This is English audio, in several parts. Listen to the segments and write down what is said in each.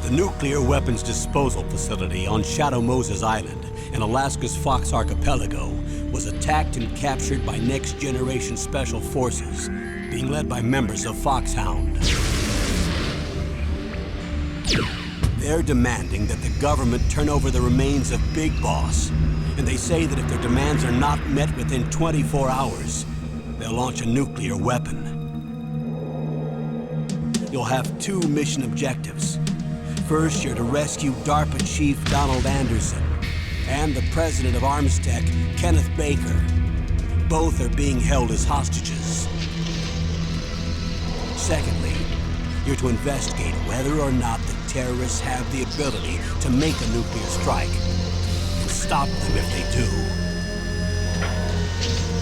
The nuclear weapons disposal facility on Shadow Moses Island in Alaska's Fox Archipelago was attacked and captured by next-generation special forces, being led by members of Foxhound. They're demanding that the government turn over the remains of Big Boss, and they say that if their demands are not met within 24 hours, they'll launch a nuclear weapon. You'll have two mission objectives. First, you're to rescue DARPA Chief Donald Anderson and the president of Armstech, Kenneth Baker. Both are being held as hostages. Secondly, you're to investigate whether or not the terrorists have the ability to make a nuclear strike and stop them if they do.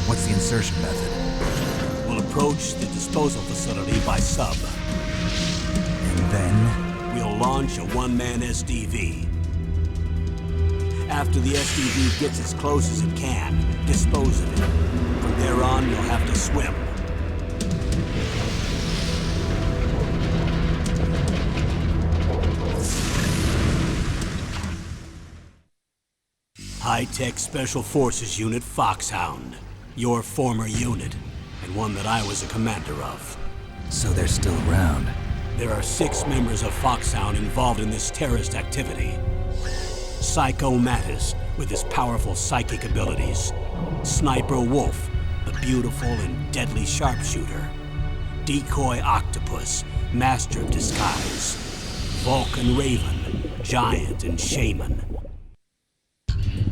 What's the insertion method? We'll approach the disposal facility by sub. And then? We'll launch a one-man SDV. After the SDV gets as close as it can, dispose of it. From there on, you'll have to swim. High-Tech Special Forces Unit Foxhound. Your former unit, and one that I was a commander of. So they're still around. There are 6 members of Foxhound involved in this terrorist activity. Psycho Mattis, with his powerful psychic abilities. Sniper Wolf, the beautiful and deadly sharpshooter. Decoy Octopus, master of disguise. Vulcan Raven, giant and shaman.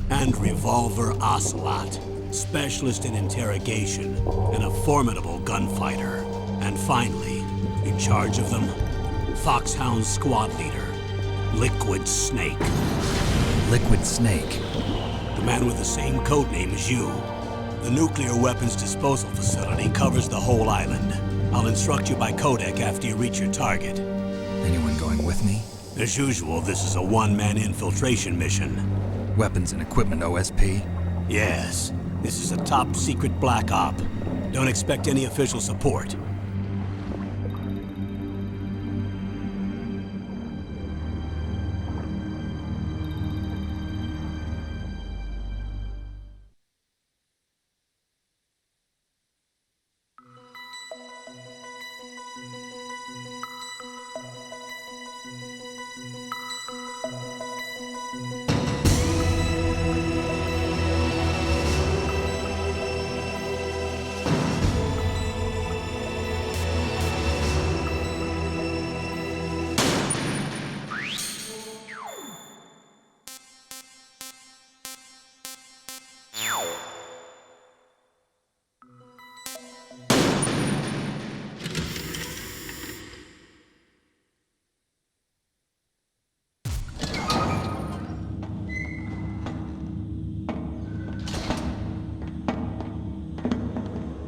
And Revolver Ocelot, specialist in interrogation and a formidable gunfighter. And finally, in charge of them, Foxhound squad leader, Liquid Snake. Liquid Snake? The man with the same codename as you. The nuclear weapons disposal facility covers the whole island. I'll instruct you by codec after you reach your target. Anyone going with me? As usual, this is a one-man infiltration mission. Weapons and equipment OSP? Yes. This is a top-secret black op. Don't expect any official support.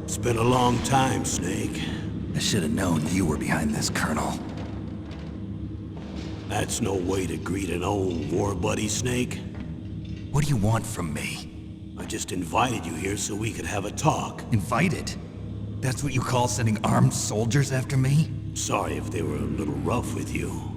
It's been a long time, Snake. I should have known you were behind this, Colonel. That's no way to greet an old war buddy, Snake. What do you want from me? I just invited you here so we could have a talk. Invited? That's what you call sending armed soldiers after me? Sorry if they were a little rough with you.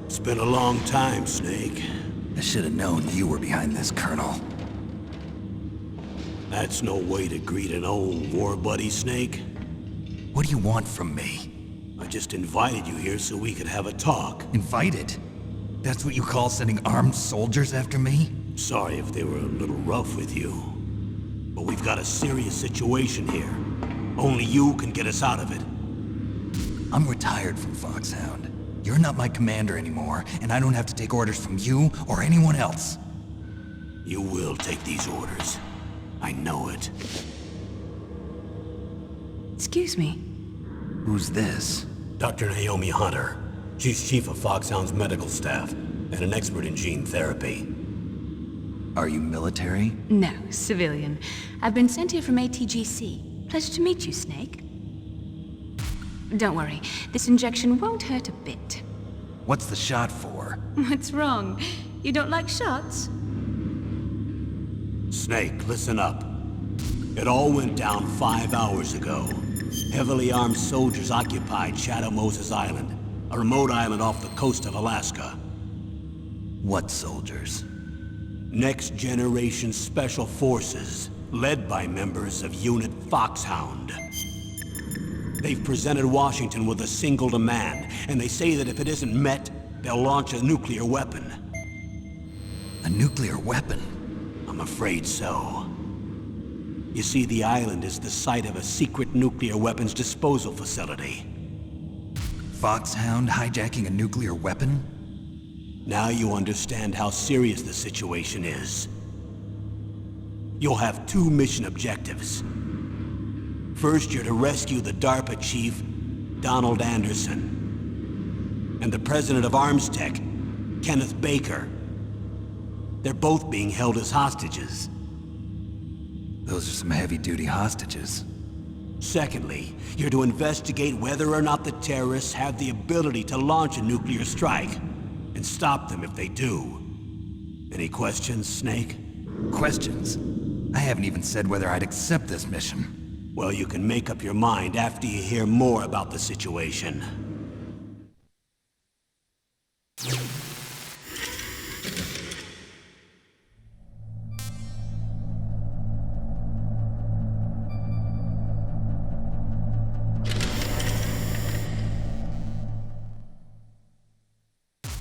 It's been a long time, Snake. I should have known you were behind this, Colonel. That's no way to greet an old war buddy, Snake. What do you want from me? I just invited you here so we could have a talk. Invited? That's what you call sending armed soldiers after me? Sorry if they were a little rough with you. But we've got a serious situation here. Only you can get us out of it. I'm retired from Foxhound. You're not my commander anymore, and I don't have to take orders from you or anyone else. You will take these orders. I know it. Excuse me. Who's this? Dr. Naomi Hunter. She's chief of Foxhound's medical staff, and an expert in gene therapy. Are you military? No, civilian. I've been sent here from ATGC. Pleasure to meet you, Snake. Don't worry, this injection won't hurt a bit. What's the shot for? What's wrong? You don't like shots? Snake, listen up. It all went down 5 hours ago. Heavily armed soldiers occupied Shadow Moses Island, a remote island off the coast of Alaska. What soldiers? Next Generation Special Forces, led by members of Unit Foxhound. They've presented Washington with a single demand, and they say that if it isn't met, they'll launch a nuclear weapon. A nuclear weapon? I'm afraid so. You see, the island is the site of a secret nuclear weapons disposal facility. Foxhound hijacking a nuclear weapon? Now you understand how serious the situation is. You'll have 2 mission objectives. First, you're to rescue the DARPA chief, Donald Anderson, and the president of Arms Tech, Kenneth Baker. They're both being held as hostages. Those are some heavy-duty hostages. Secondly, you're to investigate whether or not the terrorists have the ability to launch a nuclear strike, and stop them if they do. Any questions, Snake? Questions? I haven't even said whether I'd accept this mission. Well, you can make up your mind after you hear more about the situation.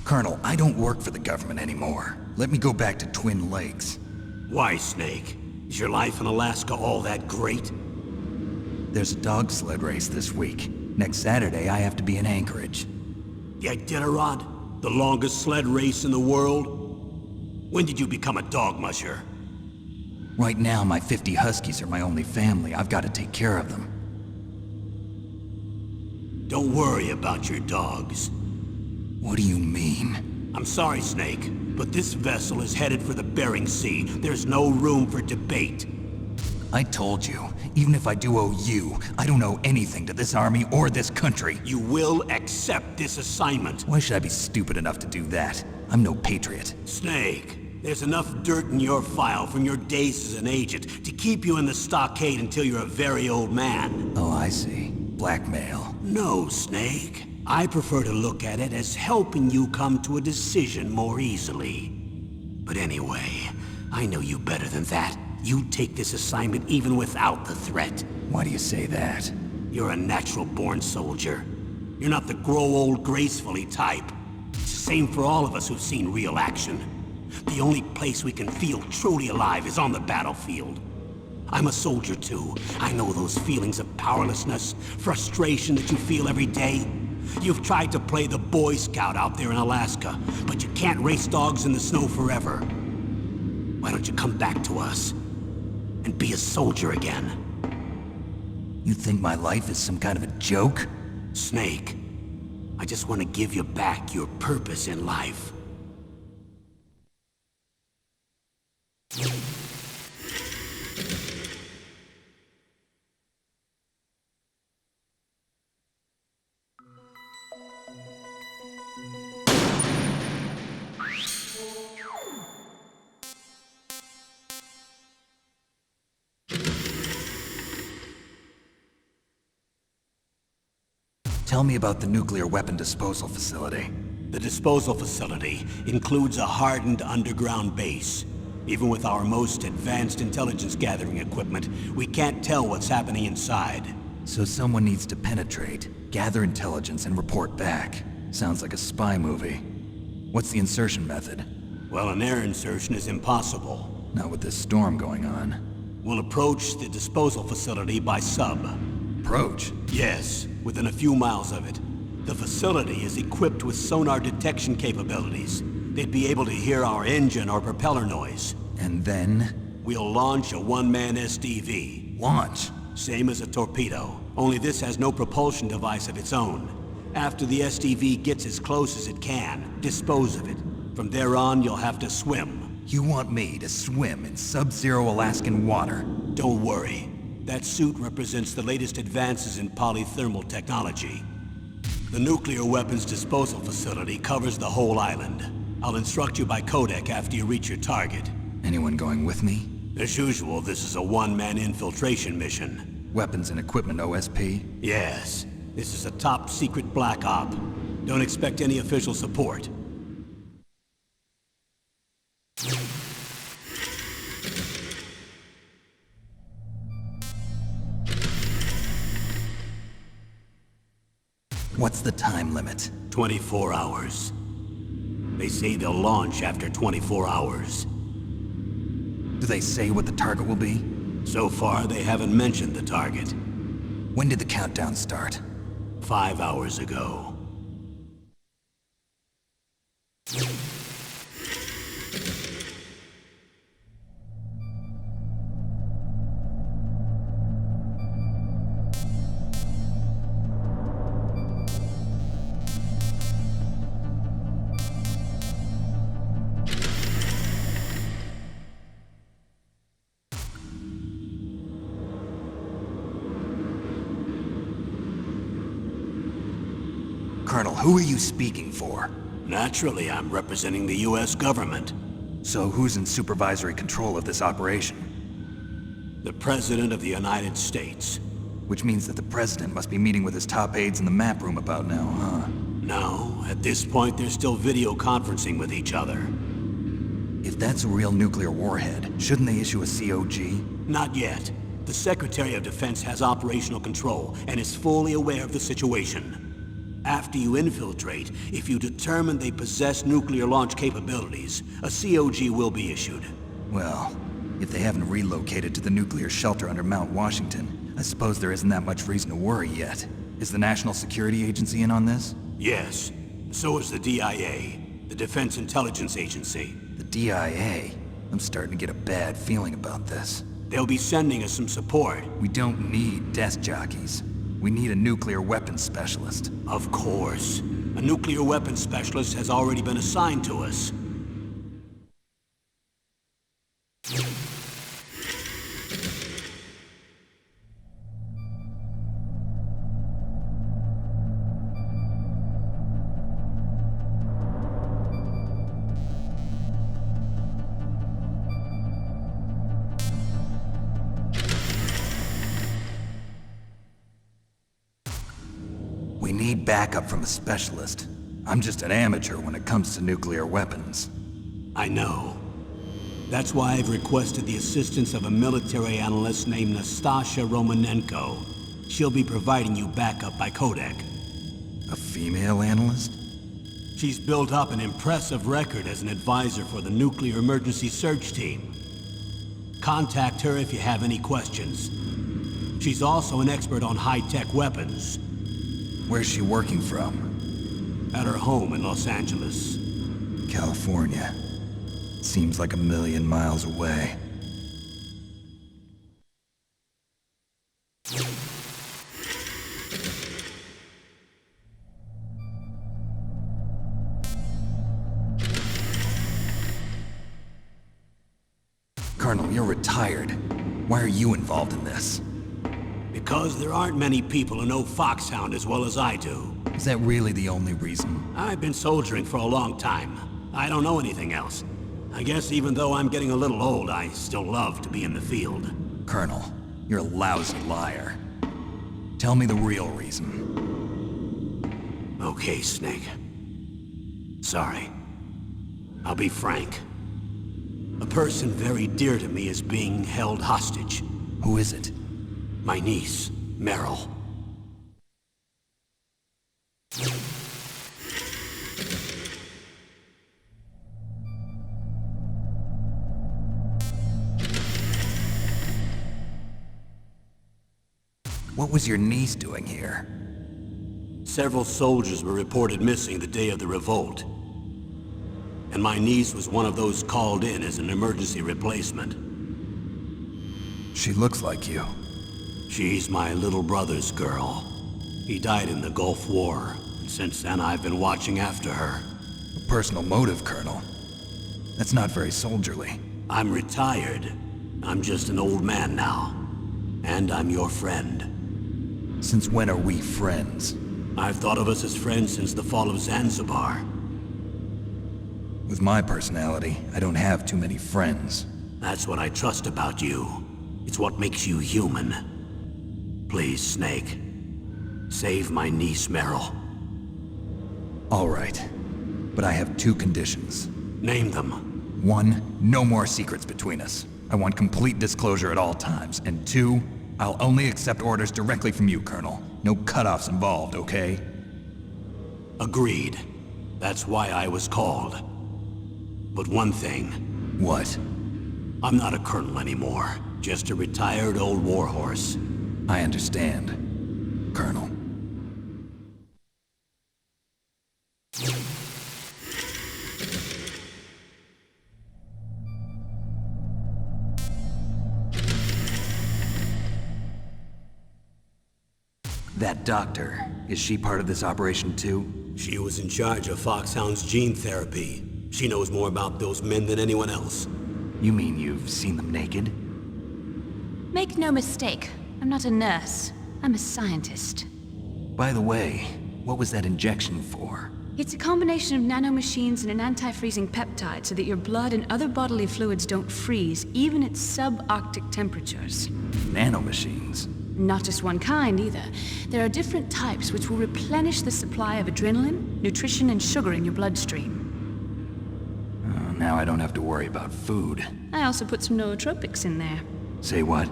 Colonel, I don't work for the government anymore. Let me go back to Twin Lakes. Why, Snake? Is your life in Alaska all that great? There's a dog sled race this week. Next Saturday, I have to be in Anchorage. The Iditarod? The longest sled race in the world? When did you become a dog musher? Right now, my 50 huskies are my only family. I've got to take care of them. Don't worry about your dogs. What do you mean? I'm sorry, Snake, but this vessel is headed for the Bering Sea. There's no room for debate. I told you, even if I do owe you, I don't owe anything to this army or this country. You will accept this assignment. Why should I be stupid enough to do that? I'm no patriot. Snake, there's enough dirt in your file from your days as an agent to keep you in the stockade until you're a very old man. Oh, I see. Blackmail. No, Snake. I prefer to look at it as helping you come to a decision more easily. But anyway, I know you better than that. You'd take this assignment even without the threat. Why do you say that? You're a natural-born soldier. You're not the grow old gracefully type. It's the same for all of us who've seen real action. The only place we can feel truly alive is on the battlefield. I'm a soldier too. I know those feelings of powerlessness, frustration that you feel every day. You've tried to play the Boy Scout out there in Alaska, but you can't race dogs in the snow forever. Why don't you come back to us and be a soldier again? You think my life is some kind of a joke? Snake, I just want to give you back your purpose in life. Tell me about the nuclear weapon disposal facility. The disposal facility includes a hardened underground base. Even with our most advanced intelligence gathering equipment, we can't tell what's happening inside. So someone needs to penetrate, gather intelligence, and report back. Sounds like a spy movie. What's the insertion method? Well, an air insertion is impossible. Not with this storm going on. We'll approach the disposal facility by sub. Approach? Yes, within a few miles of it. The facility is equipped with sonar detection capabilities. They'd be able to hear our engine or propeller noise. And then? We'll launch a one-man SDV. Launch? Same as a torpedo, only this has no propulsion device of its own. After the SDV gets as close as it can, dispose of it. From there on, you'll have to swim. You want me to swim in sub-zero Alaskan water? Don't worry. That suit represents the latest advances in polythermal technology. The nuclear weapons disposal facility covers the whole island. I'll instruct you by codec after you reach your target. Anyone going with me? As usual, this is a one-man infiltration mission. Weapons and equipment OSP? Yes, this is a top-secret black op. Don't expect any official support. What's the time limit? 24 hours. They say they'll launch after 24 hours. Do they say what the target will be? So far, they haven't mentioned the target. When did the countdown start? 5 hours ago. Colonel, who are you speaking for? Naturally, I'm representing the U.S. government. So who's in supervisory control of this operation? The President of the United States. Which means that the President must be meeting with his top aides in the map room about now, huh? No, at this point they're still video conferencing with each other. If that's a real nuclear warhead, shouldn't they issue a COG? Not yet. The Secretary of Defense has operational control and is fully aware of the situation. After you infiltrate, if you determine they possess nuclear launch capabilities, a COG will be issued. Well, if they haven't relocated to the nuclear shelter under Mount Washington, I suppose there isn't that much reason to worry yet. Is the National Security Agency in on this? Yes. So is the DIA, the Defense Intelligence Agency. The DIA? I'm starting to get a bad feeling about this. They'll be sending us some support. We don't need desk jockeys. We need a nuclear weapons specialist. Of course. A nuclear weapons specialist has already been assigned to us. We need backup from a specialist. I'm just an amateur when it comes to nuclear weapons. I know. That's why I've requested the assistance of a military analyst named Nastasha Romanenko. She'll be providing you backup by codec. A female analyst? She's built up an impressive record as an advisor for the Nuclear Emergency Search Team. Contact her if you have any questions. She's also an expert on high-tech weapons. Where's she working from? At her home in Los Angeles. California. Seems like 1,000,000 miles away. Colonel, you're retired. Why are you involved in this? Because there aren't many people who know Foxhound as well as I do. Is that really the only reason? I've been soldiering for a long time. I don't know anything else. I guess even though I'm getting a little old, I still love to be in the field. Colonel, you're a lousy liar. Tell me the real reason. Okay, Snake. Sorry. I'll be frank. A person very dear to me is being held hostage. Who is it? My niece, Meryl. What was your niece doing here? Several soldiers were reported missing the day of the revolt. And my niece was one of those called in as an emergency replacement. She looks like you. She's my little brother's girl. He died in the Gulf War. Since then, I've been watching after her. A personal motive, Colonel. That's not very soldierly. I'm retired. I'm just an old man now. And I'm your friend. Since when are we friends? I've thought of us as friends since the fall of Zanzibar. With my personality, I don't have too many friends. That's what I trust about you. It's what makes you human. Please, Snake. Save my niece, Meryl. All right. But I have two conditions. Name them. 1, no more secrets between us. I want complete disclosure at all times. And 2, I'll only accept orders directly from you, Colonel. No cutoffs involved, okay? Agreed. That's why I was called. But one thing. What? I'm not a colonel anymore. Just a retired old warhorse. I understand, Colonel. That doctor, is she part of this operation too? She was in charge of Foxhound's gene therapy. She knows more about those men than anyone else. You mean you've seen them naked? Make no mistake, I'm not a nurse. I'm a scientist. By the way, what was that injection for? It's a combination of nanomachines and an anti-freezing peptide so that your blood and other bodily fluids don't freeze, even at subarctic temperatures. Nanomachines? Not just one kind, either. There are different types which will replenish the supply of adrenaline, nutrition, and sugar in your bloodstream. Now I don't have to worry about food. I also put some nootropics in there. Say what?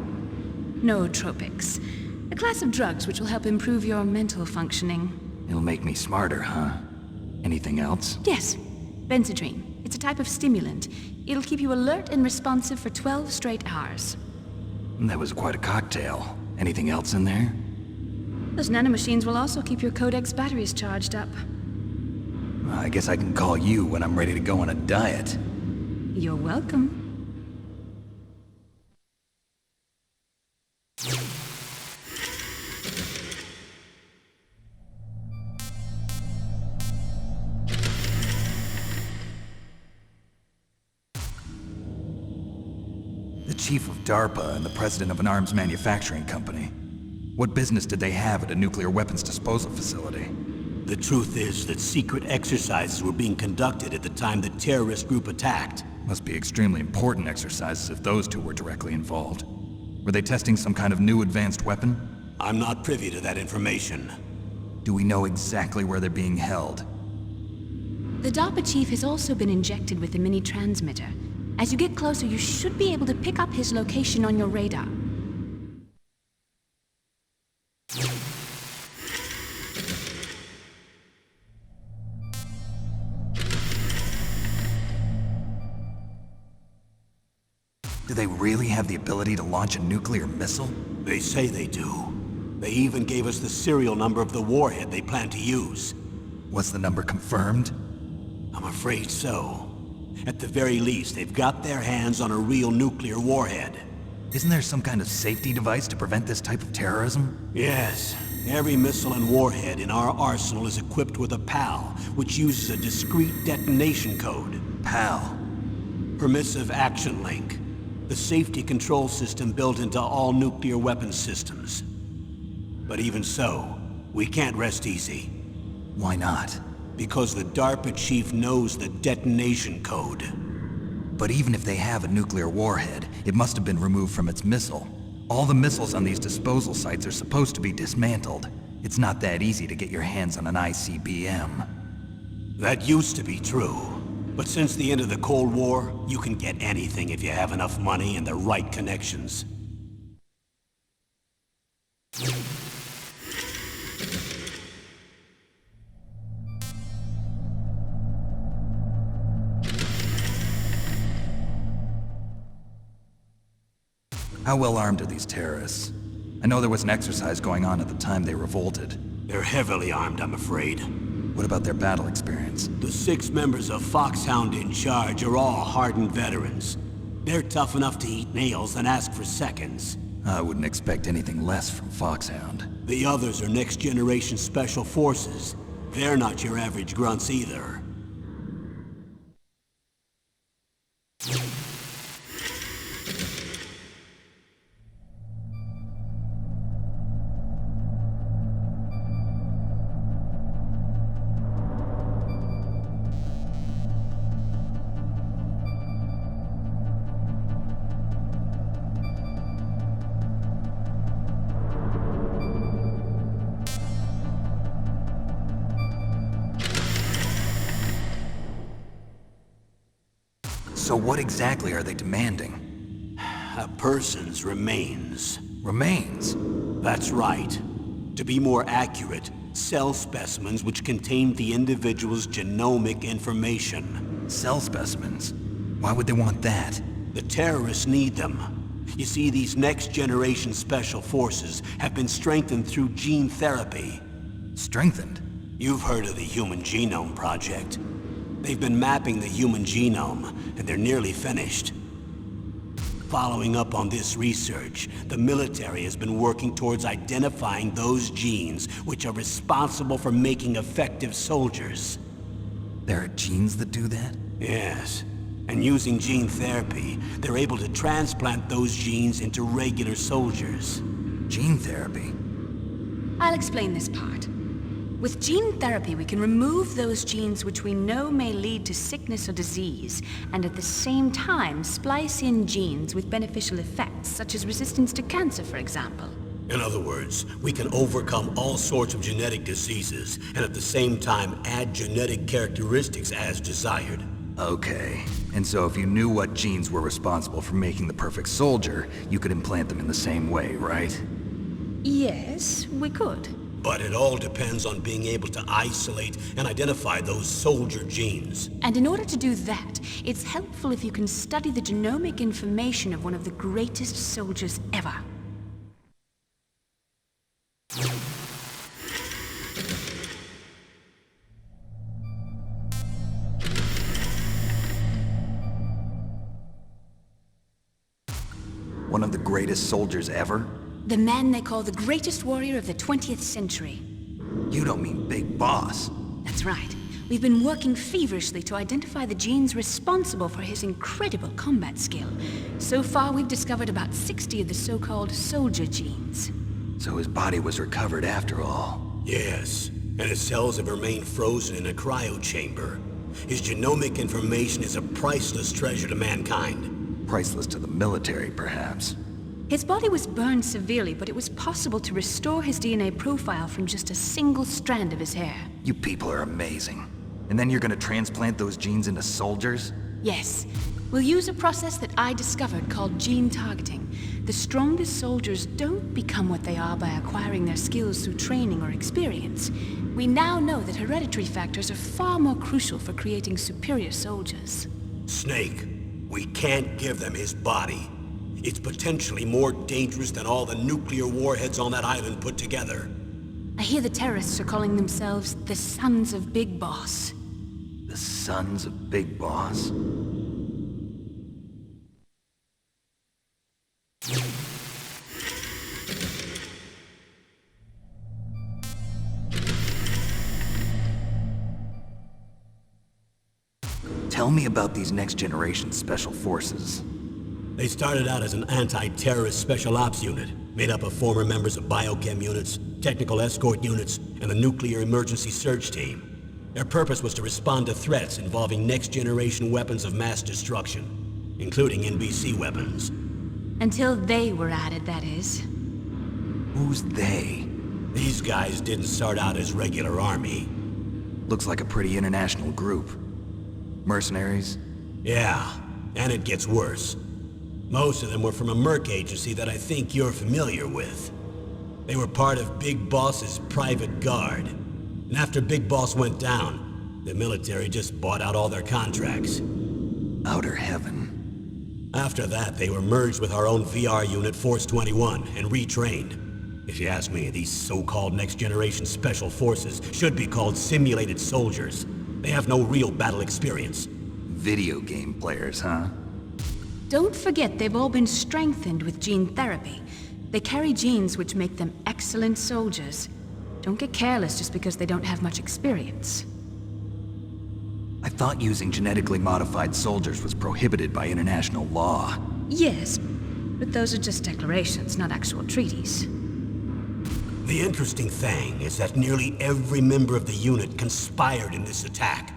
Nootropics. A class of drugs which will help improve your mental functioning. It'll make me smarter, huh? Anything else? Yes. Benzedrine. It's a type of stimulant. It'll keep you alert and responsive for 12 straight hours. That was quite a cocktail. Anything else in there? Those nanomachines will also keep your Codex batteries charged up. I guess I can call you when I'm ready to go on a diet. You're welcome. The chief of DARPA and the president of an arms manufacturing company. What business did they have at a nuclear weapons disposal facility? The truth is that secret exercises were being conducted at the time the terrorist group attacked. Must be extremely important exercises if those two were directly involved. Were they testing some kind of new advanced weapon? I'm not privy to that information. Do we know exactly where they're being held? The DARPA chief has also been injected with a mini transmitter. As you get closer, you should be able to pick up his location on your radar. Do they really have the ability to launch a nuclear missile? They say they do. They even gave us the serial number of the warhead they plan to use. Was the number confirmed? I'm afraid so. At the very least, they've got their hands on a real nuclear warhead. Isn't there some kind of safety device to prevent this type of terrorism? Yes. Every missile and warhead in our arsenal is equipped with a PAL, which uses a discrete detonation code. PAL? Permissive Action Link. The safety control system built into all nuclear weapons systems. But even so, we can't rest easy. Why not? Because the DARPA chief knows the detonation code. But even if they have a nuclear warhead, it must have been removed from its missile. All the missiles on these disposal sites are supposed to be dismantled. It's not that easy to get your hands on an ICBM. That used to be true. But since the end of the Cold War, you can get anything if you have enough money and the right connections. How well armed are these terrorists? I know there was an exercise going on at the time they revolted. They're heavily armed, I'm afraid. What about their battle experience? The 6 members of Foxhound in charge are all hardened veterans. They're tough enough to eat nails and ask for seconds. I wouldn't expect anything less from Foxhound. The others are next-generation special forces. They're not your average grunts either. So what exactly are they demanding? A person's remains. Remains? That's right. To be more accurate, cell specimens which contain the individual's genomic information. Cell specimens? Why would they want that? The terrorists need them. You see, these next-generation special forces have been strengthened through gene therapy. Strengthened? You've heard of the Human Genome Project. They've been mapping the human genome, and they're nearly finished. Following up on this research, the military has been working towards identifying those genes which are responsible for making effective soldiers. There are genes that do that? Yes. And using gene therapy, they're able to transplant those genes into regular soldiers. Gene therapy? I'll explain this part. With gene therapy, we can remove those genes which we know may lead to sickness or disease, and at the same time splice in genes with beneficial effects, such as resistance to cancer, for example. In other words, we can overcome all sorts of genetic diseases, and at the same time add genetic characteristics as desired. Okay. And so if you knew what genes were responsible for making the perfect soldier, you could implant them in the same way, right? Yes, we could. But it all depends on being able to isolate and identify those soldier genes. And in order to do that, it's helpful if you can study the genomic information of one of the greatest soldiers ever. One of the greatest soldiers ever? The man they call the greatest warrior of the 20th century. You don't mean Big Boss. That's right. We've been working feverishly to identify the genes responsible for his incredible combat skill. So far, we've discovered about 60 of the so-called soldier genes. So his body was recovered after all. Yes, and his cells have remained frozen in a cryo chamber. His genomic information is a priceless treasure to mankind. Priceless to the military, perhaps. His body was burned severely, but it was possible to restore his DNA profile from just a single strand of his hair. You people are amazing. And then you're gonna transplant those genes into soldiers? Yes. We'll use a process that I discovered called gene targeting. The strongest soldiers don't become what they are by acquiring their skills through training or experience. We now know that hereditary factors are far more crucial for creating superior soldiers. Snake, we can't give them his body. It's potentially more dangerous than all the nuclear warheads on that island put together. I hear the terrorists are calling themselves the Sons of Big Boss. The Sons of Big Boss? Tell me about these next-generation special forces. They started out as an anti-terrorist special ops unit, made up of former members of biochem units, technical escort units, and the nuclear emergency search team. Their purpose was to respond to threats involving next-generation weapons of mass destruction, including NBC weapons. Until they were added, that is. Who's they? These guys didn't start out as regular army. Looks like a pretty international group. Mercenaries? Yeah, and it gets worse. Most of them were from a merc agency that I think you're familiar with. They were part of Big Boss's private guard. And after Big Boss went down, the military just bought out all their contracts. Outer heaven. After that, they were merged with our own VR unit, Force 21, and retrained. If you ask me, these so-called next-generation special forces should be called simulated soldiers. They have no real battle experience. Video game players, huh? Don't forget they've all been strengthened with gene therapy. They carry genes which make them excellent soldiers. Don't get careless just because they don't have much experience. I thought using genetically modified soldiers was prohibited by international law. Yes, but those are just declarations, not actual treaties. The interesting thing is that nearly every member of the unit conspired in this attack.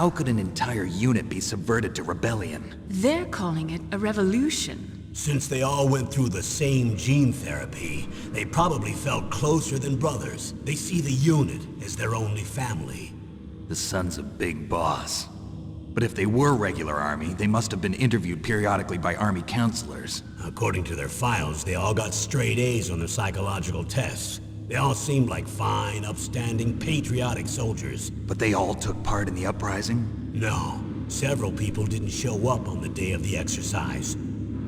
how could an entire unit be subverted to rebellion? They're calling it a revolution. Since they all went through the same gene therapy, they probably felt closer than brothers. They see the unit as their only family. The sons of Big Boss. But if they were regular army, they must have been interviewed periodically by army counselors. According to their files, they all got straight A's on their psychological tests. They all seemed like fine, upstanding, patriotic soldiers. But they all took part in the uprising? No, several people didn't show up on the day of the exercise.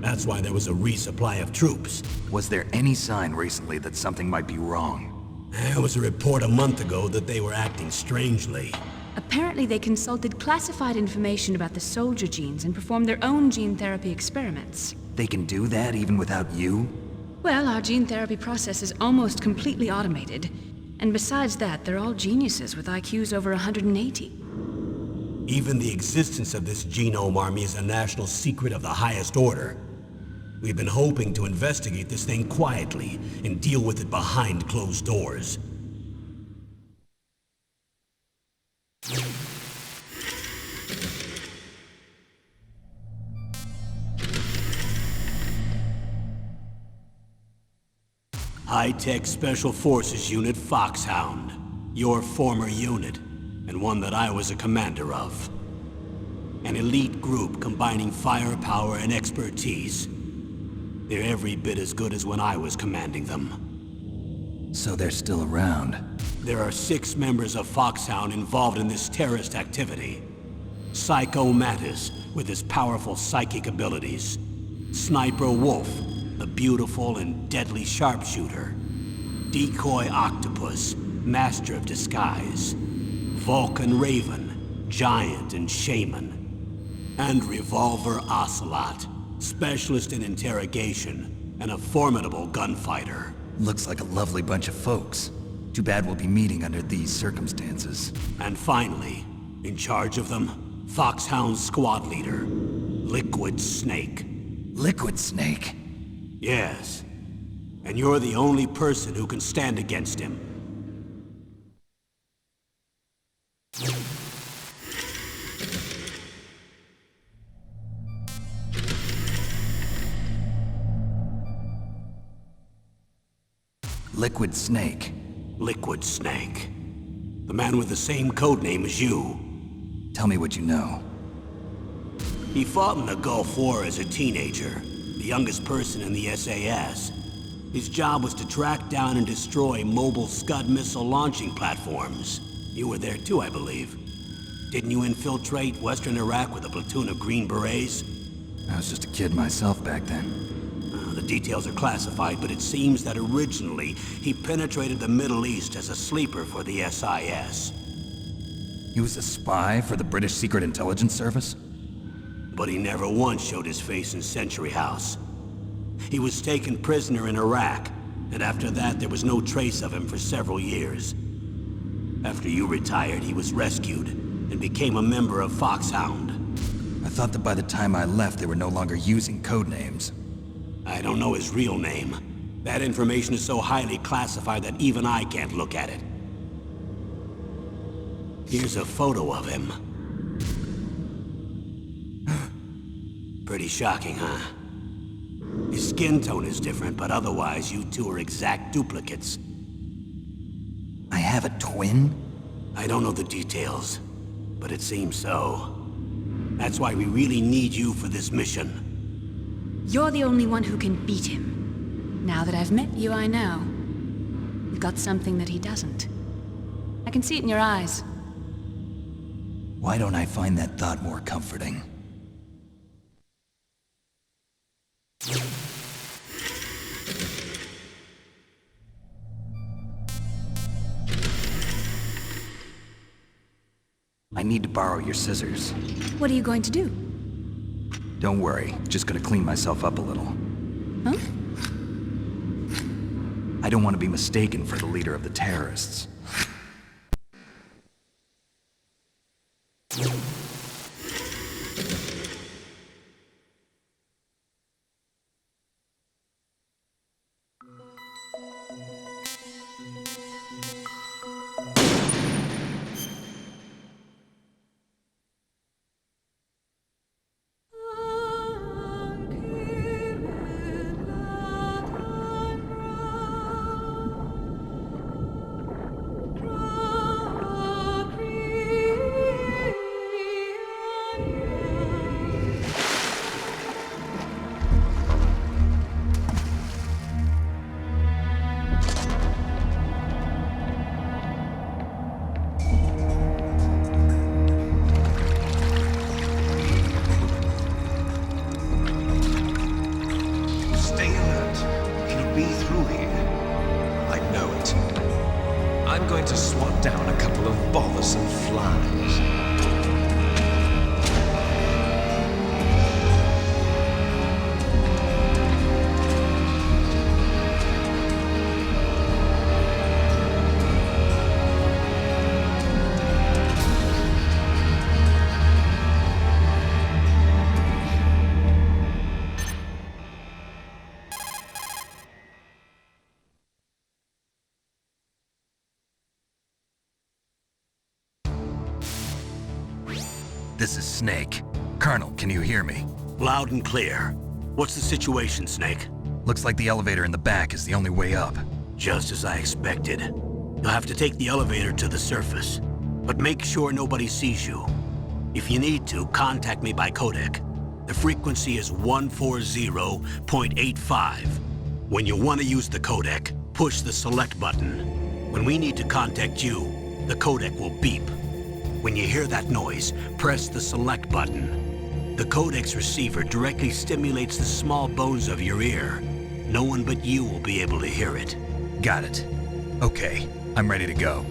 That's why there was a resupply of troops. Was there any sign recently that something might be wrong? There was a report a month ago that they were acting strangely. Apparently they consulted classified information about the soldier genes and performed their own gene therapy experiments. They can do that even without you? Well, our gene therapy process is almost completely automated. And besides that, they're all geniuses with IQs over 180. Even the existence of this genome army is a national secret of the highest order. We've been hoping to investigate this thing quietly and deal with it behind closed doors. High-Tech Special Forces Unit Foxhound. Your former unit, and one that I was a commander of. An elite group combining firepower and expertise. They're every bit as good as when I was commanding them. So they're still around. There are 6 members of Foxhound involved in this terrorist activity. Psycho Mattis, with his powerful psychic abilities. Sniper Wolf, the beautiful and deadly sharpshooter. Decoy Octopus, master of disguise. Vulcan Raven, giant and shaman. And Revolver Ocelot, specialist in interrogation and a formidable gunfighter. Looks like a lovely bunch of folks. Too bad we'll be meeting under these circumstances. And finally, in charge of them, Foxhound's squad leader, Liquid Snake. Liquid Snake? Yes. And you're the only person who can stand against him. Liquid Snake. Liquid Snake. The man with the same codename as you. Tell me what you know. He fought in the Gulf War as a teenager, the youngest person in the SAS. His job was to track down and destroy mobile Scud missile launching platforms. You were there too, I believe. Didn't you infiltrate Western Iraq with a platoon of Green Berets? I was just a kid myself back then. The details are classified, but it seems that originally he penetrated the Middle East as a sleeper for the SIS. He was a spy for the British Secret Intelligence Service? But he never once showed his face in Century House. He was taken prisoner in Iraq, and after that there was no trace of him for several years. After you retired, he was rescued and became a member of Foxhound. I thought that by the time I left, they were no longer using codenames. I don't know his real name. That information is so highly classified that even I can't look at it. Here's a photo of him. Pretty shocking, huh? His skin tone is different, but otherwise you two are exact duplicates. I have a twin? I don't know the details, but it seems so. That's why we really need you for this mission. You're the only one who can beat him. Now that I've met you, I know. You've got something that he doesn't. I can see it in your eyes. Why don't I find that thought more comforting? I need to borrow your scissors. What are you going to do? Don't worry, just gonna clean myself up a little. Huh? I don't want to be mistaken for the leader of the terrorists. I'm going to swat down a couple of bothersome flies. This is Snake. Colonel, can you hear me? Loud and clear. What's the situation, Snake? Looks like the elevator in the back is the only way up. Just as I expected. You'll have to take the elevator to the surface, but make sure nobody sees you. If you need to, contact me by codec. The frequency is 140.85. When you want to use the codec, push the select button. When we need to contact you, the codec will beep. When you hear that noise, press the select button. The codec's receiver directly stimulates the small bones of your ear. No one but you will be able to hear it. Got it. Okay, I'm ready to go.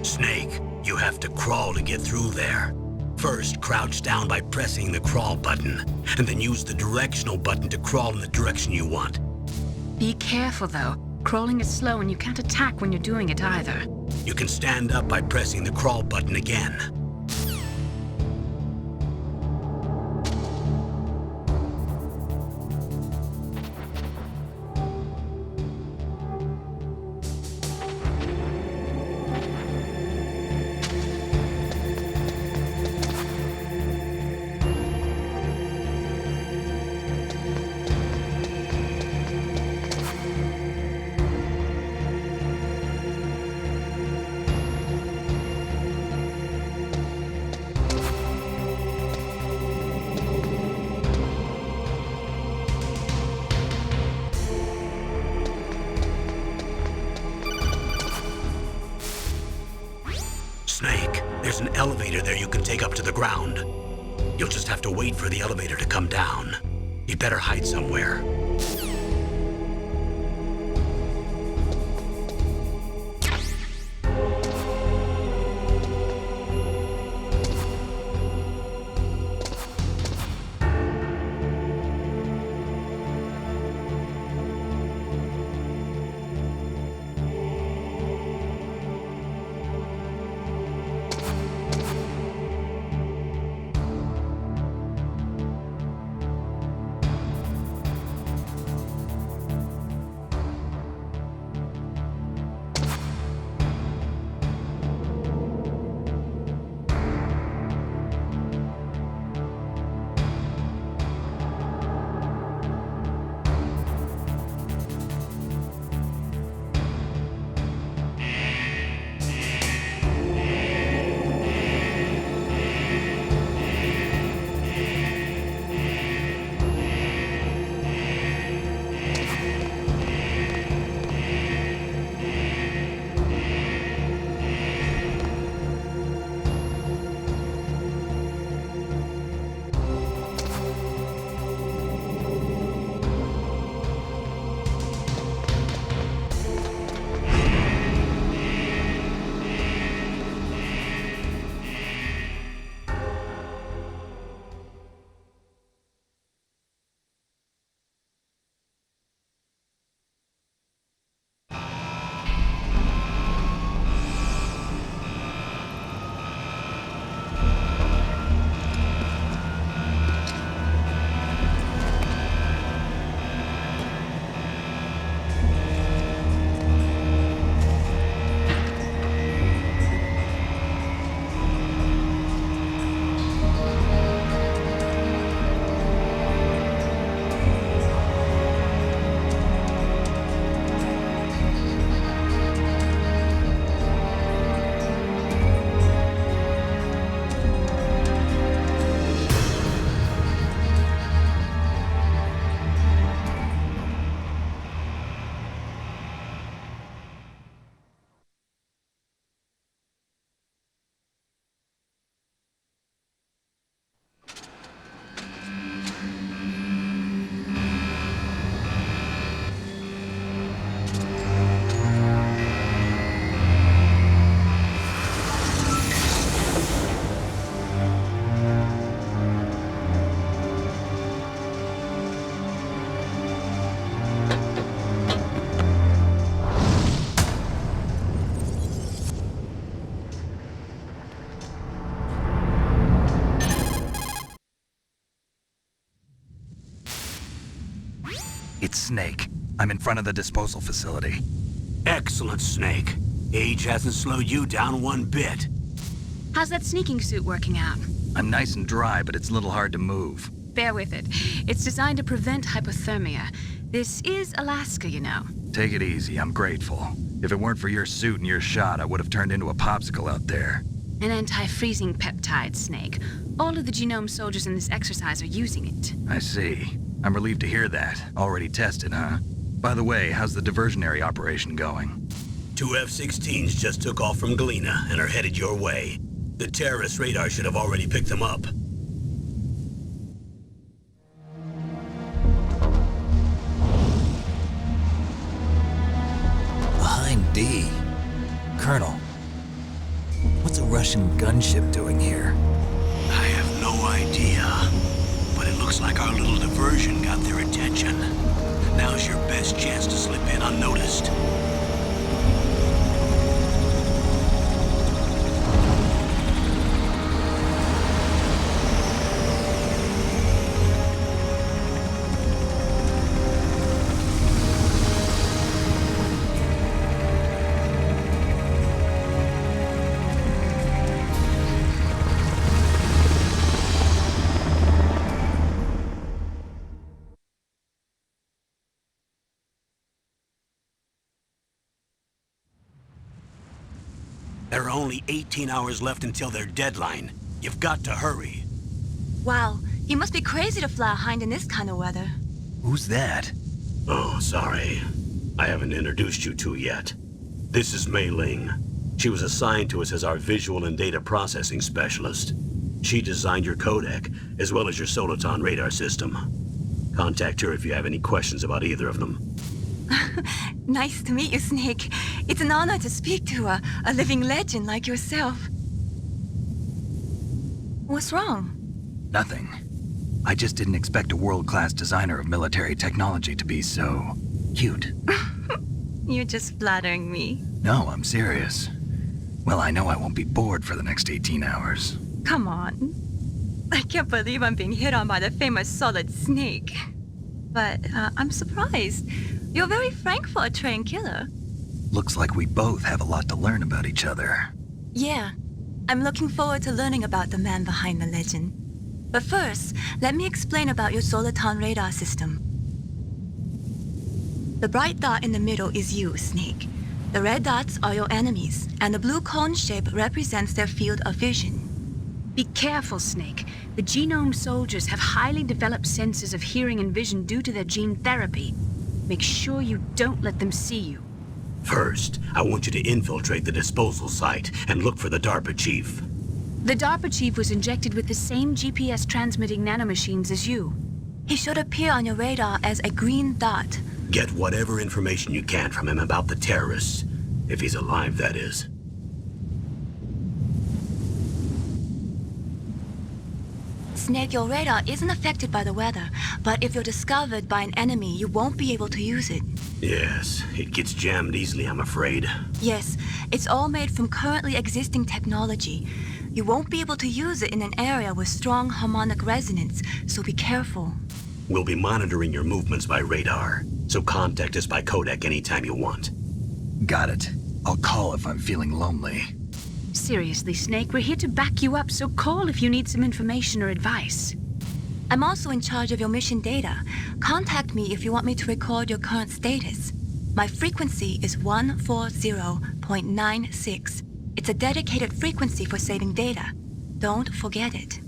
Snake, you have to crawl to get through there. First, crouch down by pressing the crawl button, and then use the directional button to crawl in the direction you want. Be careful, though. Crawling is slow and you can't attack when you're doing it either. You can stand up by pressing the crawl button again. Snake, there's an elevator there you can take up to the ground. You'll just have to wait for the elevator to come down. You'd better hide somewhere. Snake. I'm in front of the disposal facility. Excellent, Snake. Age hasn't slowed you down one bit. How's that sneaking suit working out? I'm nice and dry, but it's a little hard to move. Bear with it. It's designed to prevent hypothermia. This is Alaska, you know. Take it easy, I'm grateful. If it weren't for your suit and your shot, I would have turned into a popsicle out there. An anti-freezing peptide, Snake. All of the genome soldiers in this exercise are using it. I see. I'm relieved to hear that. Already tested, huh? By the way, how's the diversionary operation going? 2 F-16s just took off from Galena and are headed your way. The terrorist radar should have already picked them up. Behind D. Colonel, what's a Russian gunship doing here? I have no idea, but it looks like our little diversion got their attention. Now's your best chance to slip in unnoticed. There are only 18 hours left until their deadline. You've got to hurry. Wow, you must be crazy to fly a hind in this kind of weather. Who's that? Oh, sorry. I haven't introduced you to yet. This is Mei Ling. She was assigned to us as our visual and data processing specialist. She designed your codec, as well as your Soliton radar system. Contact her if you have any questions about either of them. Nice to meet you, Snake. It's an honor to speak to a living legend like yourself. What's wrong? Nothing. I just didn't expect a world-class designer of military technology to be so cute. You're just flattering me. No, I'm serious. Well, I know I won't be bored for the next 18 hours. Come on. I can't believe I'm being hit on by the famous Solid Snake. But I'm surprised. You're very frank for a trained killer. Looks like we both have a lot to learn about each other. Yeah. I'm looking forward to learning about the man behind the legend. But first, let me explain about your Soliton radar system. The bright dot in the middle is you, Snake. The red dots are your enemies, and the blue cone shape represents their field of vision. Be careful, Snake. The genome soldiers have highly developed senses of hearing and vision due to their gene therapy. Make sure you don't let them see you. First, I want you to infiltrate the disposal site and look for the DARPA chief. The DARPA chief was injected with the same GPS transmitting nanomachines as you. He should appear on your radar as a green dot. Get whatever information you can from him about the terrorists. If he's alive, that is. Snake, your radar isn't affected by the weather, but if you're discovered by an enemy, you won't be able to use it. Yes, it gets jammed easily, I'm afraid. Yes, it's all made from currently existing technology. You won't be able to use it in an area with strong harmonic resonance, so be careful. We'll be monitoring your movements by radar, so contact us by codec anytime you want. Got it. I'll call if I'm feeling lonely. Seriously, Snake, we're here to back you up, so call if you need some information or advice. I'm also in charge of your mission data. Contact me if you want me to record your current status. My frequency is 140.96. It's a dedicated frequency for saving data. Don't forget it.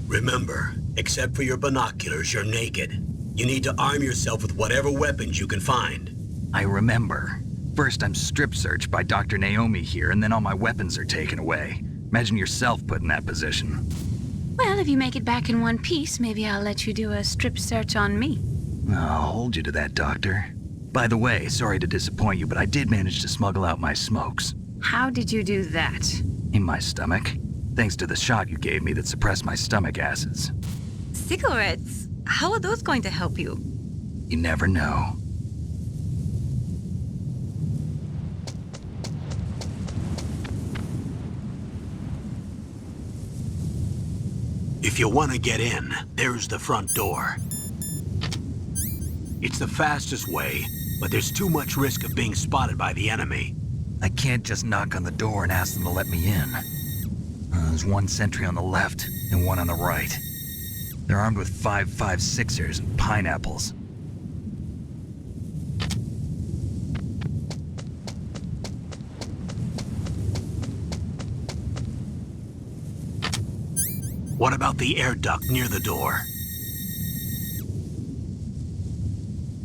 Remember, except for your binoculars, you're naked. You need to arm yourself with whatever weapons you can find. I remember. First, I'm strip searched by Dr. Naomi here, and then all my weapons are taken away. Imagine yourself put in that position. Well, if you make it back in one piece, maybe I'll let you do a strip search on me. I'll hold you to that, Doctor. By the way, sorry to disappoint you, but I did manage to smuggle out my smokes. How did you do that? In my stomach. Thanks to the shot you gave me that suppressed my stomach acids. Cigarettes? How are those going to help you? You never know. If you want to get in, there's the front door. It's the fastest way, but there's too much risk of being spotted by the enemy. I can't just knock on the door and ask them to let me in. There's one sentry on the left and one on the right. They're armed with 5.56ers and pineapples. What about the air duct near the door?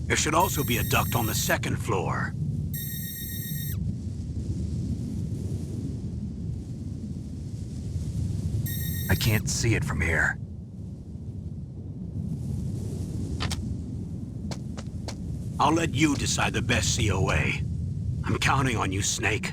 There should also be a duct on the second floor. I can't see it from here. I'll let you decide the best COA. I'm counting on you, Snake.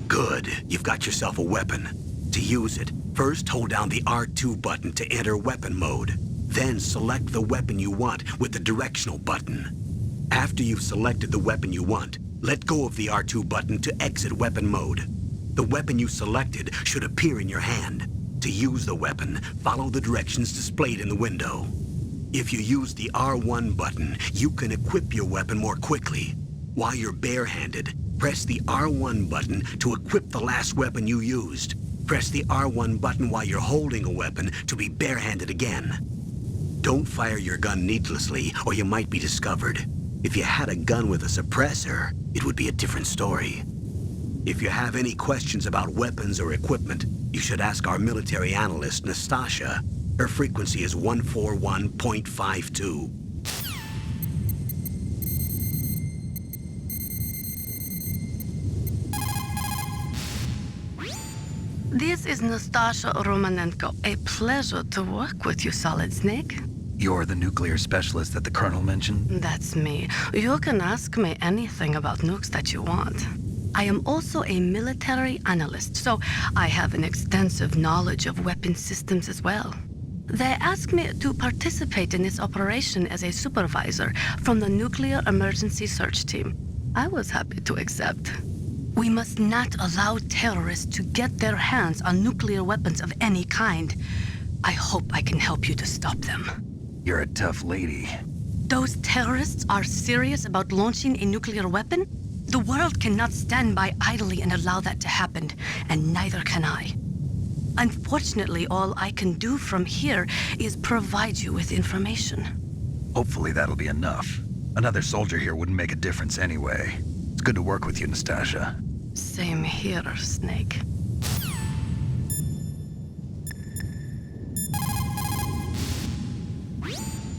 Good. You've got yourself a weapon. To use it, first hold down the R2 button to enter weapon mode. Then select the weapon you want with the directional button. After you've selected the weapon you want, let go of the R2 button to exit weapon mode. The weapon you selected should appear in your hand. To use the weapon, follow the directions displayed in the window. If you use the R1 button, you can equip your weapon more quickly. While you're barehanded, press the R1 button to equip the last weapon you used. Press the R1 button while you're holding a weapon to be barehanded again. Don't fire your gun needlessly, or you might be discovered. If you had a gun with a suppressor, it would be a different story. If you have any questions about weapons or equipment, you should ask our military analyst, Nastasha. Her frequency is 141.52. This is Nastasha Romanenko. A pleasure to work with you, Solid Snake. You're the nuclear specialist that the Colonel mentioned? That's me. You can ask me anything about nukes that you want. I am also a military analyst, so I have an extensive knowledge of weapon systems as well. They asked me to participate in this operation as a supervisor from the Nuclear Emergency Search Team. I was happy to accept. We must not allow terrorists to get their hands on nuclear weapons of any kind. I hope I can help you to stop them. You're a tough lady. Those terrorists are serious about launching a nuclear weapon? The world cannot stand by idly and allow that to happen, and neither can I. Unfortunately, all I can do from here is provide you with information. Hopefully that'll be enough. Another soldier here wouldn't make a difference anyway. It's good to work with you, Nastasha. Same here, Snake.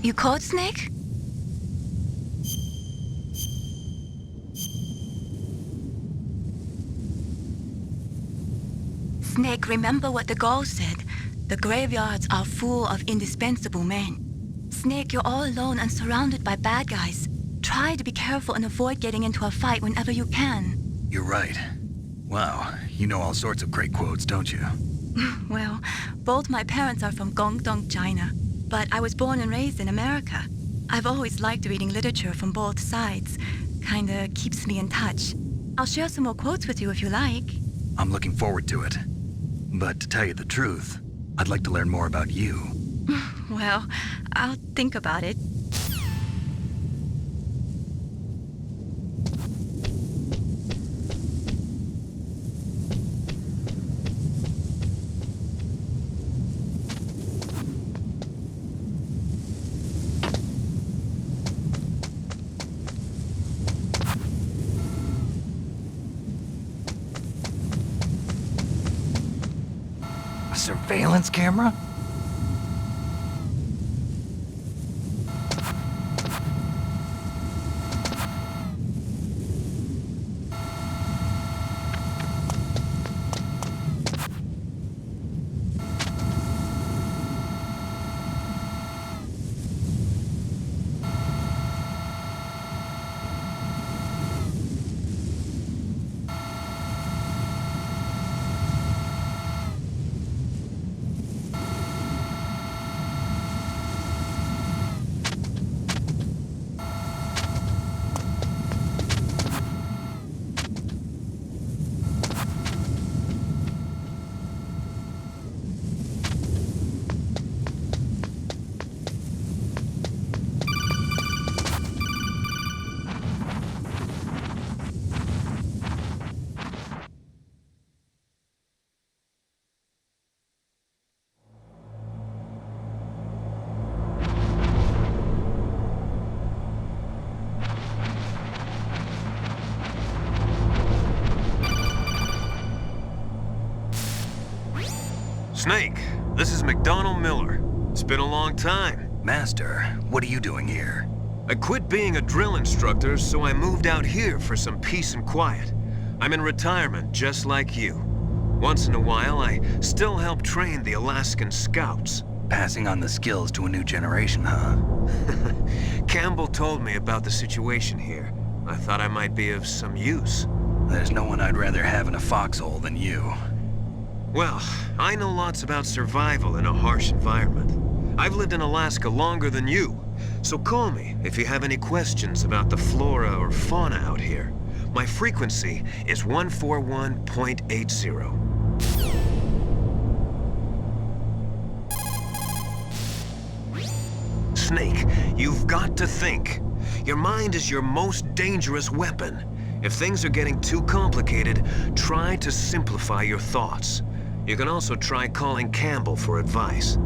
You called, Snake? Snake, remember what the Gaul said. The graveyards are full of indispensable men. Snake, you're all alone and surrounded by bad guys. Try to be careful and avoid getting into a fight whenever you can. You're right. Wow, you know all sorts of great quotes, don't you? Well, both my parents are from Guangdong, China, but I was born and raised in America. I've always liked reading literature from both sides. Kinda keeps me in touch. I'll share some more quotes with you if you like. I'm looking forward to it. But to tell you the truth, I'd like to learn more about you. Well, I'll think about it. surveillance camera? Snake, this is McDonald Miller. It's been a long time. Master, what are you doing here? I quit being a drill instructor, so I moved out here for some peace and quiet. I'm in retirement, just like you. Once in a while, I still help train the Alaskan Scouts. Passing on the skills to a new generation, huh? Campbell told me about the situation here. I thought I might be of some use. There's no one I'd rather have in a foxhole than you. Well, I know lots about survival in a harsh environment. I've lived in Alaska longer than you, so call me if you have any questions about the flora or fauna out here. My frequency is 141.80. Snake, you've got to think. Your mind is your most dangerous weapon. If things are getting too complicated, try to simplify your thoughts. You can also try calling Campbell for advice.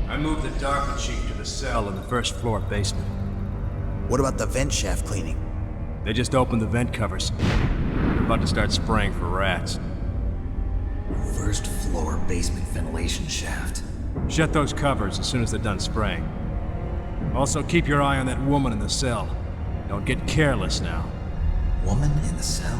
I moved the Darker Chief to the cell in the first floor basement. What about the vent shaft cleaning? They just opened the vent covers. They're about to start spraying for rats. First floor basement ventilation shaft. Shut those covers as soon as they're done spraying. Also, keep your eye on that woman in the cell. Don't get careless now. Woman in the cell?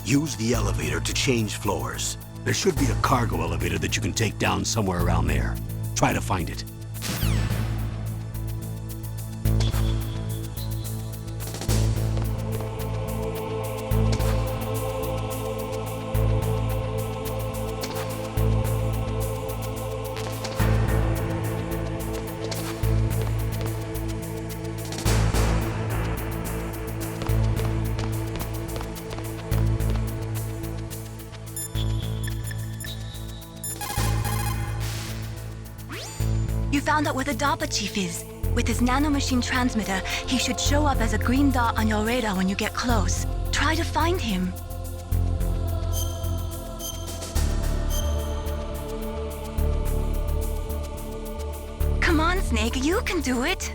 Use the elevator to change floors. There should be a cargo elevator that you can take down somewhere around there. Try to find it. You found out where the DARPA chief is. With his nanomachine transmitter, he should show up as a green dot on your radar when you get close. Try to find him. Come on, Snake, you can do it.